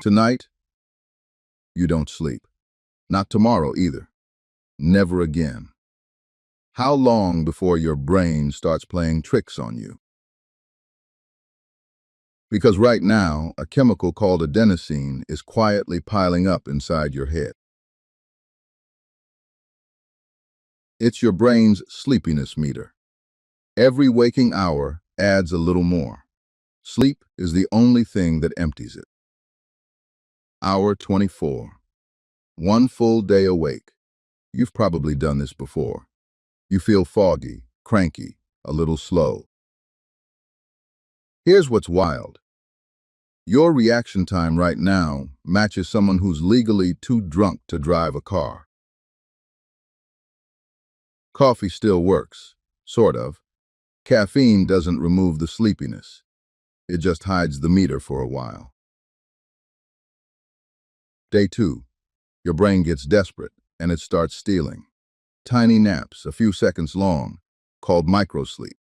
Tonight, you don't sleep. Not tomorrow either. Never again. How long before your brain starts playing tricks on you? Because right now, a chemical called adenosine is quietly piling up inside your head. It's your brain's sleepiness meter. Every waking hour adds a little more. Sleep is the only thing that empties it. Hour 24. One full day awake. You've probably done this before. You feel foggy, cranky, a little slow. Here's what's wild. Your reaction time right now matches someone who's legally too drunk to drive a car. Coffee still works, sort of. Caffeine doesn't remove the sleepiness. It just hides the meter for a while. Day 2. Your brain gets desperate and it starts stealing. Tiny naps, a few seconds long, called microsleep.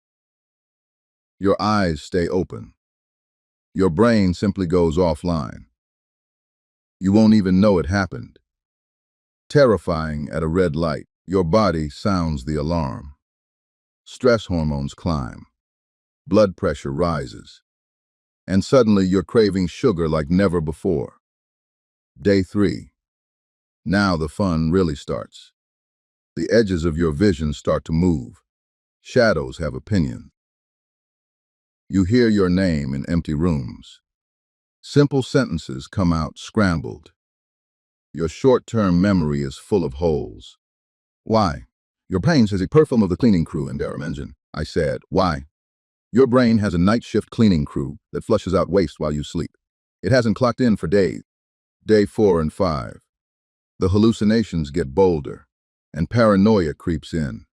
Your eyes stay open. Your brain simply goes offline. You won't even know it happened. Terrifying at a red light, your body sounds the alarm. Stress hormones climb. Blood pressure rises. And suddenly you're craving sugar like never before. Day 3. Now the fun really starts. The edges of your vision start to move. Shadows have opinions. You hear your name in empty rooms. Simple sentences come out scrambled. Your short-term memory is full of holes. Why? Your brain says a perfume of the cleaning crew in their engine. I said, why? Your brain has a night shift cleaning crew that flushes out waste while you sleep. It hasn't clocked in for days. Day 4 and 5. The hallucinations get bolder, and paranoia creeps in.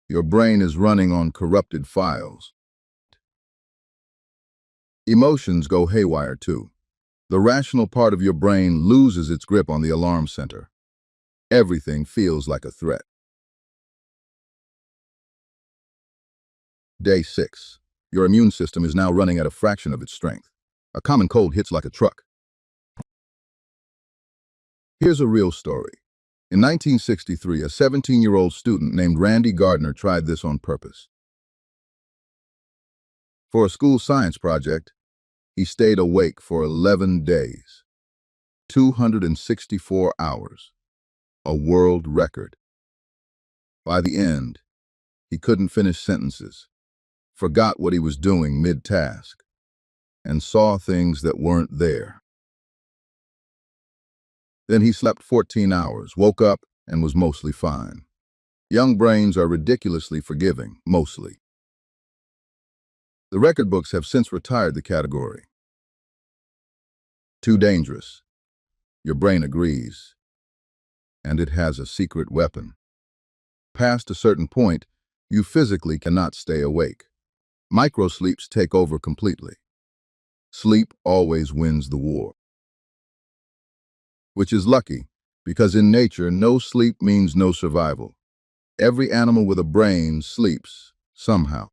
Your brain is running on corrupted files. Emotions go haywire too. The rational part of your brain loses its grip on the alarm center. Everything feels like a threat. Day 6. Your immune system is now running at a fraction of its strength. A common cold hits like a truck. Here's a real story. In 1963, a 17-year-old student named Randy Gardner tried this on purpose. For a school science project, he stayed awake for 11 days, 264 hours, a world record. By the end, he couldn't finish sentences, forgot what he was doing mid-task, and saw things that weren't there. Then he slept 14 hours, woke up, and was mostly fine. Young brains are ridiculously forgiving, mostly. The record books have since retired the category. Too dangerous. Your brain agrees. And it has a secret weapon. Past a certain point, you physically cannot stay awake. Microsleeps take over completely. Sleep always wins the war. Which is lucky, because in nature, no sleep means no survival. Every animal with a brain sleeps, somehow.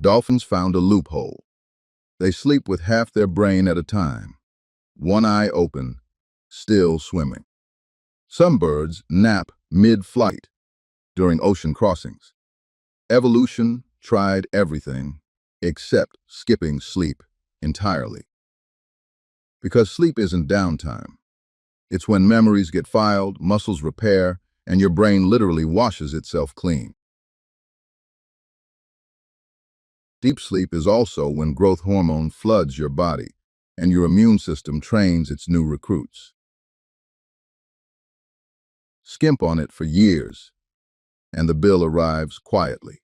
Dolphins found a loophole. They sleep with half their brain at a time, one eye open, still swimming. Some birds nap mid-flight during ocean crossings. Evolution tried everything except skipping sleep entirely. Because sleep isn't downtime. It's when memories get filed, muscles repair, and your brain literally washes itself clean. Deep sleep is also when growth hormone floods your body and your immune system trains its new recruits. Skimp on it for years, and the bill arrives quietly.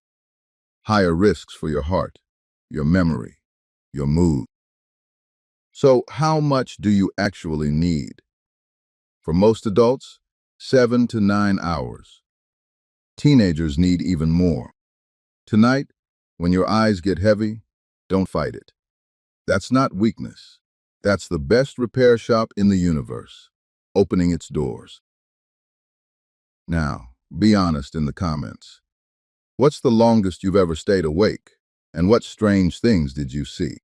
Higher risks for your heart, your memory, your mood. So how much do you actually need? For most adults, 7 to 9 hours. Teenagers need even more. Tonight, when your eyes get heavy, don't fight it. That's not weakness. That's the best repair shop in the universe, opening its doors. Now, be honest in the comments. What's the longest you've ever stayed awake? And what strange things did you see?